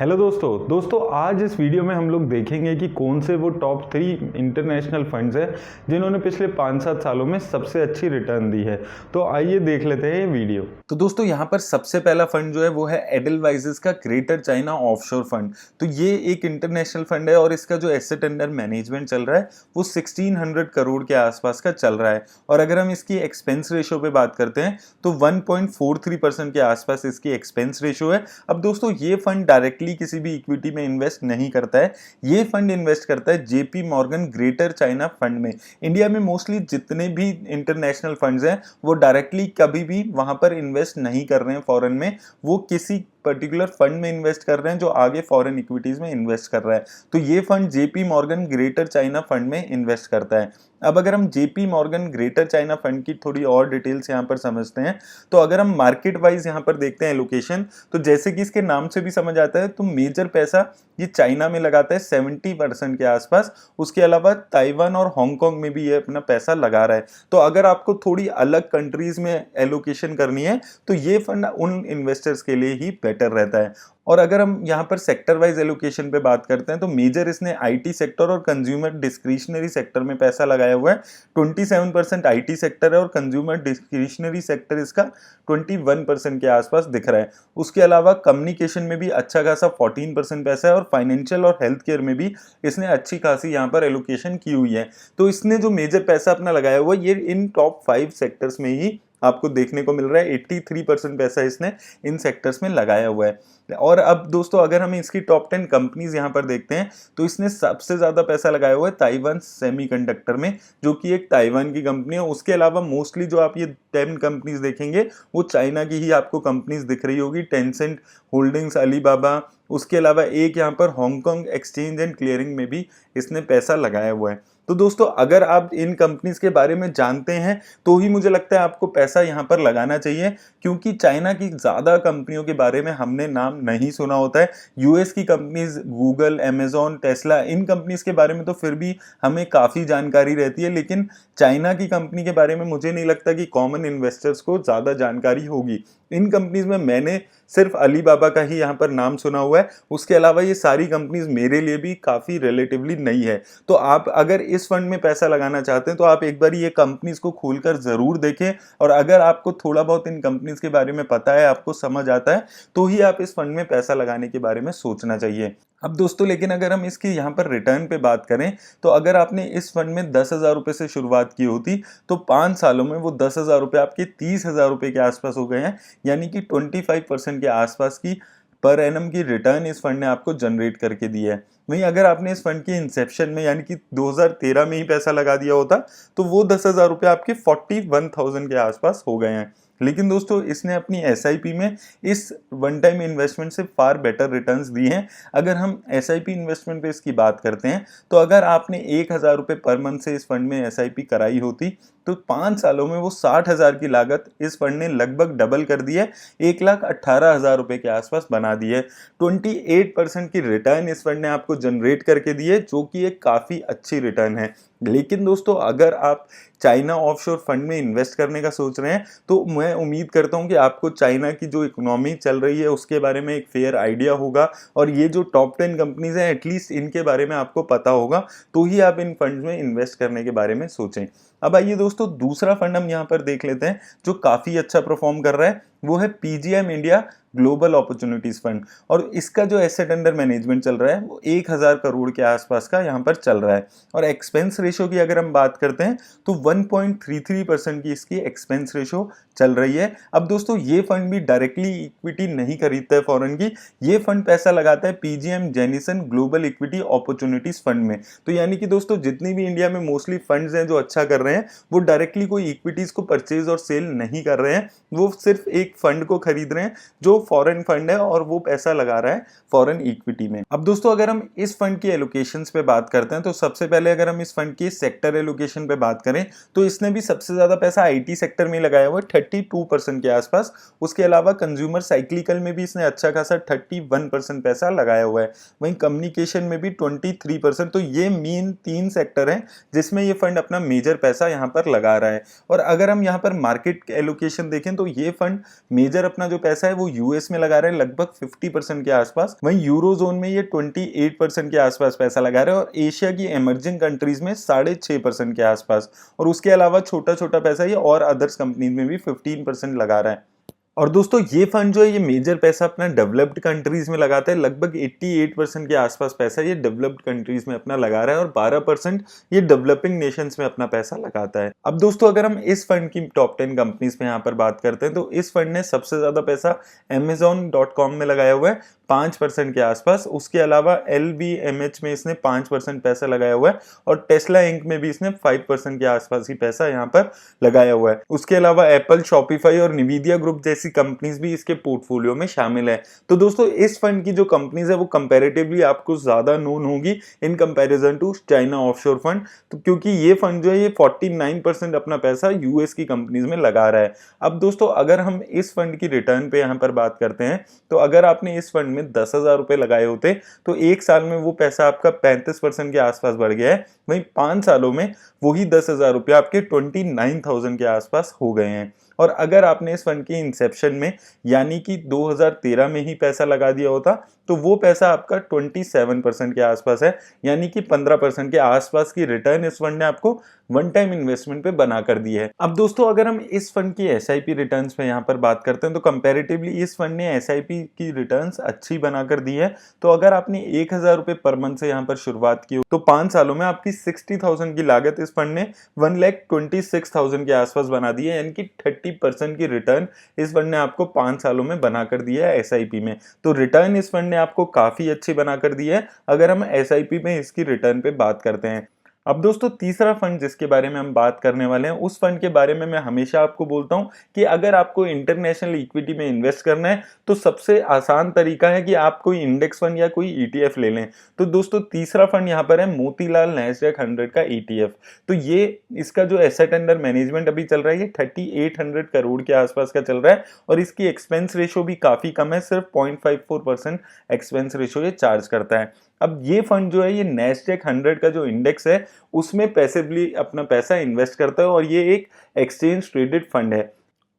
Hello दोस्तों आज इस वीडियो में हम लोग देखेंगे कि कौन से वो टॉप 3 इंटरनेशनल फंड्स हैं जिन्होंने पिछले 5-7 सालों में सबसे अच्छी रिटर्न दी है। तो आइए देख लेते हैं ये वीडियो। तो दोस्तों यहाँ पर सबसे पहला फंड जो है वो है एडलवाइजेस का ग्रेटर चाइना ऑफशोर फंड। तो ये एक इंटरनेशनल फंड है और इसका जो एसेट अंडर मैनेजमेंट चल रहा है वो 1600 करोड़ के आसपास का चल रहा है। और अगर हम इसकी एक्सपेंस रेशियो पे बात करते हैं तो 1.43% के आसपास इसकी एक्सपेंस रेशियो है। अब दोस्तों ये फंड डायरेक्टली किसी भी इक्विटी में इन्वेस्ट नहीं करता है, ये फंड इन्वेस्ट करता है JP Morgan greater China fund में। इंडिया में मोस्टली जितने भी इंटरनेशनल फंड्स हैं वो डायरेक्टली कभी भी वहां पर इन्वेस्ट नहीं कर रहे हैं फॉरेन में, वो किसी पर्टिकुलर फंड में इन्वेस्ट कर रहे हैं जो आगे फॉरेन इक्विटीज में इन्वेस्ट कर रहा है। तो ये fund JP Morgan greater China fund में इन्वेस्ट करता है। अब अगर हम JP Morgan greater China fund की थोड़ी और डिटेल्स यहाँ पर समझते हैं तो अगर हम मार्केट वाइज यहाँ पर देखते हैं एलोकेशन, तो जैसे कि इसके नाम से भी समझ आता है तो मेजर पैसा ये चाइना में लगाता है 70% के आसपास। उसके अलावा ताइवान और हांगकांग में भी ये अपना पैसा लगा रहा है। तो अगर आपको थोड़ी अलग कंट्रीज में एलोकेशन करनी है तो ये फंड उन इन्वेस्टर्स के लिए ही बेटर रहता है। और अगर हम यहाँ पर सेक्टर वाइज एलोकेशन पे बात करते हैं तो मेजर इसने आईटी सेक्टर और कंज्यूमर डिस्क्रिशनरी सेक्टर में पैसा लगाया हुआ है। 27% आईटी सेक्टर है और कंज्यूमर डिस्क्रिशनरी सेक्टर इसका 21% के आसपास दिख रहा है। उसके अलावा कम्युनिकेशन में भी अच्छा खासा 14% पैसा है और फाइनेंशियल और हेल्थ केयर में भी इसने अच्छी खासी यहाँ पर एलोकेशन की हुई है। तो इसने जो मेजर पैसा अपना लगाया हुआ है ये इन टॉप 5 सेक्टर्स में ही आपको देखने को मिल रहा है। 83% पैसा इसने इन सेक्टर्स में लगाया हुआ है। और अब दोस्तों अगर हम इसकी टॉप 10 कंपनीज यहाँ पर देखते हैं तो इसने सबसे ज्यादा पैसा लगाया हुआ है ताइवान सेमीकंडक्टर में, जो कि एक ताइवान की कंपनी है। उसके अलावा मोस्टली जो आप ये 10 कंपनीज देखेंगे वो चाइना की ही आपको कंपनीज दिख रही होगी, टेंसेंट होल्डिंग्स, अलीबाबा। उसके अलावा एक यहाँ पर हांगकांग एक्सचेंज एंड क्लियरिंग में भी इसने पैसा लगाया हुआ है। तो दोस्तों अगर आप इन कंपनीज के बारे में जानते हैं तो ही मुझे लगता है आपको पैसा यहाँ पर लगाना चाहिए, क्योंकि चाइना की ज्यादा कंपनियों के बारे में हमने नाम नहीं सुना होता है। यूएस की कंपनीज गूगल, अमेजॉन, टेस्ला, इन कंपनीज के बारे में तो फिर भी हमें काफी जानकारी रहती है, लेकिन चाइना की कंपनी के बारे में मुझे नहीं लगता कि कॉमन इन्वेस्टर्स को ज्यादा जानकारी होगी। इन कंपनीज में मैंने सिर्फ अलीबाबा का ही यहाँ पर नाम सुना हुआ है, उसके अलावा ये सारी कंपनीज मेरे लिए भी काफी रिलेटिवली नई है। तो आप अगर इस फंड में पैसा लगाना चाहते हैं तो आप एक बार ये कंपनीज को खोलकर जरूर देखें, और अगर आपको थोड़ा बहुत इन कंपनीज के बारे में पता है, आपको समझ आता है, तो ही आप इस फंड में पैसा लगाने के बारे में सोचना चाहिए। अब दोस्तों लेकिन अगर हम इसकी यहाँ पर रिटर्न पे बात करें तो अगर आपने इस फंड में 10,000 रुपए से शुरुआत की होती तो 5 सालों में वो 10,000 रुपए आपके 30,000 रुपए के आसपास हो गए हैं, यानी कि 25% के आसपास की पर एनम की रिटर्न इस फंड ने आपको जनरेट करके दी है। वहीं अगर आपने इस फंड के इंसेप्शन में यानी कि 2013 में ही पैसा लगा दिया होता तो वो 10,000 रुपए आपके 41,000 के आसपास हो गए हैं। लेकिन दोस्तों इसने अपनी एसआईपी में इस वन टाइम इन्वेस्टमेंट से फार बेटर रिटर्न्स दी हैं। अगर हम एसआईपी इन्वेस्टमेंट पे इसकी बात करते हैं तो अगर आपने 1,000 रुपये पर मंथ से इस फंड में एसआईपी कराई होती तो 5 सालों में वो 60,000 की लागत इस फंड ने लगभग डबल कर दी है, 1,18,000 रुपए के आसपास बना दी है। 28% की रिटर्न इस फंड ने आपको जनरेट करके दी है, जो कि एक काफी अच्छी रिटर्न है। लेकिन दोस्तों अगर आप चाइना ऑफशोर फंड में इन्वेस्ट करने का सोच रहे हैं तो मैं उम्मीद करता हूं कि आपको चाइना की जो इकोनॉमी चल रही है उसके बारे में एक फेयर आइडिया होगा, और ये जो टॉप 10 कंपनीज हैं एटलीस्ट इनके बारे में आपको पता होगा, तो ही आप इन फंड में इन्वेस्ट करने के बारे में सोचें। अब आइए दोस्तों दूसरा फंड हम यहाँ पर देख लेते हैं जो काफी अच्छा परफॉर्म कर रहा है, वो है PGM India global opportunities fund. और इसका जो एसेट अंडर मैनेजमेंट चल रहा है वो 1,000 करोड़ के आसपास का यहाँ पर चल रहा है। और एक्सपेंस रेशियो की अगर हम बात करते हैं तो 1.33% की इसकी एक्सपेंस रेशियो चल रही है। अब दोस्तों ये फंड भी डायरेक्टली इक्विटी नहीं खरीदता है फॉरेन की, ये फंड पैसा लगाता है PGM Jennison global equity opportunities fund में। तो यानी कि दोस्तों जितनी भी इंडिया में मोस्टली फंड्स हैं जो अच्छा कर रहे हैं वो डायरेक्टली कोई इक्विटीज को परचेज और सेल नहीं कर रहे हैं, वो सिर्फ एक फंड को खरीद रहे हैं जो फॉरेन फंड है और वो पैसा लगा रहा है फॉरेन इक्विटी में। अब दोस्तों अगर हम इस फंड की एलोकेशंस पे बात करते हैं तो सबसे पहले अगर हम इस फंड की सेक्टर एलोकेशन पे बात करें तो इसने भी सबसे ज्यादा पैसा आईटी सेक्टर में लगाया हुआ है 32% के आसपास। उसके अलावा कंज्यूमर साइक्लिकल में भी इसने अच्छा खासा 31% पैसा लगाया हुआ है। वहीं कम्युनिकेशन में भी 23%। तो ये मेन 3 सेक्टर हैं जिसमें ये फंड अपना मेजर पैसा यहाँ पर लगा रहा है। और अगर हम यहाँ पर मार्केट एलोकेशन देखें तो ये फंड मेजर अपना जो पैसा है वो यूएस में लगा रहे हैं लगभग 50% के आसपास, वहीं यूरो जोन में ये 28% के आसपास पैसा लगा रहे हैं और एशिया की इमर्जिंग कंट्रीज में 6.5% के आसपास, और उसके अलावा छोटा छोटा पैसा ये और अदर्स कंपनीज में भी 15% लगा रहा है। और दोस्तों ये फंड जो है ये मेजर पैसा अपना डेवलप्ड कंट्रीज में लगाता है, लगभग 88% के आसपास पैसा ये डेवलप्ड कंट्रीज में अपना लगा रहा है और 12% ये डेवलपिंग नेशंस में अपना पैसा लगाता है। अब दोस्तों अगर हम इस फंड की टॉप 10 कंपनीज पे यहाँ पर बात करते हैं तो इस फंड ने सबसे ज्यादा पैसा Amazon.com में लगाया हुआ है 5% के आसपास, उसके अलावा LVMH में इसने 5% पैसा लगाया हुआ है और टेस्ला इंक में भी इसने 5% के आसपास ही पैसा यहाँ पर लगाया हुआ है। उसके अलावा एप्पल, शॉपिफाई और निविदिया ग्रुप जैसी कंपनीज भी इसके पोर्टफोलियो में शामिल है। तो दोस्तों इस फंड की जो कंपनीज है वो कंपैरेटिवली आपको ज्यादा नोन होगी in comparison to China offshore fund, तो क्योंकि ये फंड जो है ये 49% अपना पैसा यूएस की कंपनीज में लगा रहा है। अब दोस्तों अगर हम इस फंड की रिटर्न पे यहाँ पर बात करते हैं तो अगर आपने इस फंड में 10,000 रुपए लगाए होते तो एक साल में वो पैसा आपका 35% के आसपास बढ़ गया है, वहीं 5 सालों में वही 10,000 रुपये आपके 29,000 के आसपास हो गए हैं। और अगर आपने इस फंड के इंसेप्शन में यानी कि 2013 में ही पैसा लगा दिया होता तो वो पैसा आपका 27% के आसपास है, यानी कि 15% के आसपास की रिटर्न इस फंड ने आपको वन टाइम इन्वेस्टमेंट पे बना कर दी है। अब दोस्तों अगर हम इस फंड की एसआईपी रिटर्न्स पे यहाँ पर बात करते हैं तो कंपैरेटिवली इस फंड ने एसआईपी की रिटर्न्स अच्छी बना कर दी है। तो अगर आपने 1,000 रुपए पर मंथ से यहाँ पर शुरुआत की हो तो 5 सालों में आपकी 60,000 की लागत इस फंड ने 1,26,000 के आसपास बना दी है, यानी कि 30% की रिटर्न इस फंड ने आपको 5 सालों में बना कर दी है एसआईपी में। तो रिटर्न इस फंड ने आपको काफी अच्छी बना कर दी है अगर हम एसआईपी में इसकी रिटर्न पे बात करते हैं। अब दोस्तों तीसरा फंड जिसके बारे में हम बात करने वाले हैं उस फंड के बारे में मैं हमेशा आपको बोलता हूं कि अगर आपको इंटरनेशनल इक्विटी में इन्वेस्ट करना है तो सबसे आसान तरीका है कि आप कोई इंडेक्स फंड या कोई ईटीएफ ले लें। तो दोस्तों तीसरा फंड यहां पर है मोतीलाल नैस्डैक 100 का ईटीएफ। तो ये इसका जो एसेट अंडर मैनेजमेंट अभी चल रहा है ये 3800 करोड़ के आसपास का चल रहा है और इसकी एक्सपेंस रेशो भी काफी कम है, सिर्फ 0.54% एक्सपेंस रेशो ये चार्ज करता है। अब ये फंड जो है ये नैस्डैक 100 का जो इंडेक्स है उसमें पैसिवली अपना पैसा इन्वेस्ट करता है और ये एक एक्सचेंज ट्रेडेड फंड है।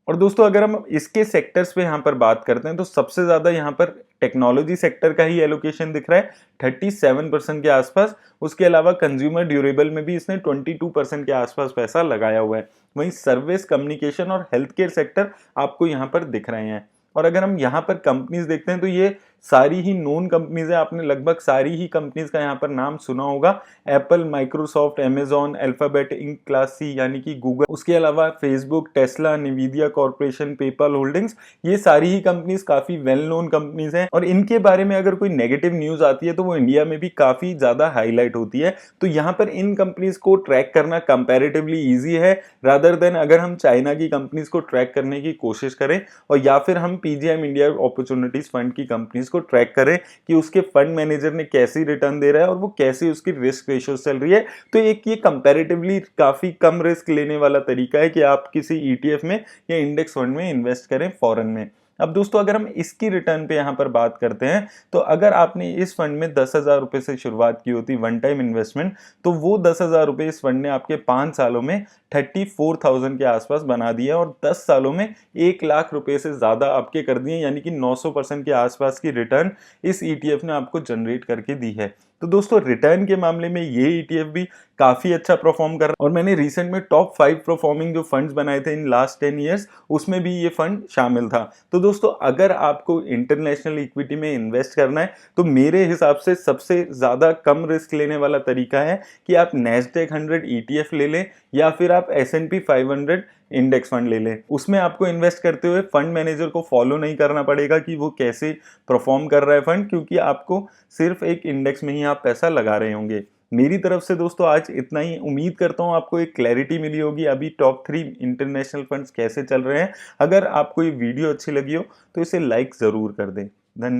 और दोस्तों अगर हम इसके सेक्टर्स पे यहाँ पर बात करते हैं तो सबसे ज्यादा यहाँ पर टेक्नोलॉजी सेक्टर का ही एलोकेशन दिख रहा है 37% के आसपास। उसके अलावा कंज्यूमर ड्यूरेबल में भी इसने 22% के आसपास पैसा लगाया हुआ है। वहीं सर्विस, कम्युनिकेशन और हेल्थ केयर सेक्टर आपको यहाँ पर दिख रहे हैं। और अगर हम यहाँ पर कंपनीज देखते हैं तो ये सारी ही नोन कंपनीज है, आपने लगभग सारी ही कंपनीज का यहाँ पर नाम सुना होगा। Apple, Microsoft, Amazon, Alphabet Inc class C यानी कि गूगल, उसके अलावा Facebook, Tesla, Nvidia corporation, PayPal holdings, ये सारी ही कंपनीज काफी वेल नोन कंपनीज हैं और इनके बारे में अगर कोई नेगेटिव न्यूज आती है तो वो इंडिया में भी काफी ज्यादा हाईलाइट होती है। तो यहाँ पर इन कंपनीज को ट्रैक करना कंपैरेटिवली ईजी है रादर देन अगर हम चाइना की कंपनीज को ट्रैक करने की कोशिश करें और या फिर हम पीजीएम इंडिया अपॉर्चुनिटीज फंड की कंपनीज को ट्रैक करें कि उसके फंड मैनेजर ने कैसी रिटर्न दे रहा है और वो कैसी उसकी रिस्क रेशियो चल रही है। तो एक ये कंपैरेटिवली काफी कम रिस्क लेने वाला तरीका है कि आप किसी ईटीएफ में या इंडेक्स फंड में इन्वेस्ट करें फॉरेन में। अब दोस्तों अगर हम इसकी रिटर्न पे यहाँ पर बात करते हैं तो अगर आपने इस फंड में 10,000 रुपए से शुरुआत की होती वन टाइम इन्वेस्टमेंट तो वो 10,000 रुपए इस फंड ने आपके 5 सालों में 34,000 के आसपास बना दिया और 10 सालों में 1 लाख रुपए से ज्यादा आपके कर दिए, यानी कि 900% के आसपास की रिटर्न इस ईटीएफ ने आपको जनरेट करके दी है। तो दोस्तों रिटर्न के मामले में ये ईटीएफ भी काफी अच्छा परफॉर्म कर रहा है और मैंने रिसेंट में टॉप 5 परफॉर्मिंग जो फंड्स बनाए थे इन लास्ट 10 इयर्स उसमें भी ये फंड शामिल था। तो दोस्तों अगर आपको इंटरनेशनल इक्विटी में इन्वेस्ट करना है तो मेरे हिसाब से सबसे ज्यादा कम रिस्क लेने वाला तरीका है कि आप नैस्डैक 100 ईटीएफ ले लें या फिर आप S&P 500 इंडेक्स फंड ले लें। उसमें आपको इन्वेस्ट करते हुए फंड मैनेजर को फॉलो नहीं करना पड़ेगा कि वो कैसे परफॉर्म कर रहा है फंड, क्योंकि आपको सिर्फ एक इंडेक्स में ही आप पैसा लगा रहे होंगे। मेरी तरफ से दोस्तों आज इतना ही। उम्मीद करता हूँ आपको एक क्लैरिटी मिली होगी अभी टॉप 3 इंटरनेशनल फंड्स कैसे चल रहे हैं। अगर आपको ये वीडियो अच्छी लगी हो तो इसे लाइक ज़रूर कर दें। धन्यवाद।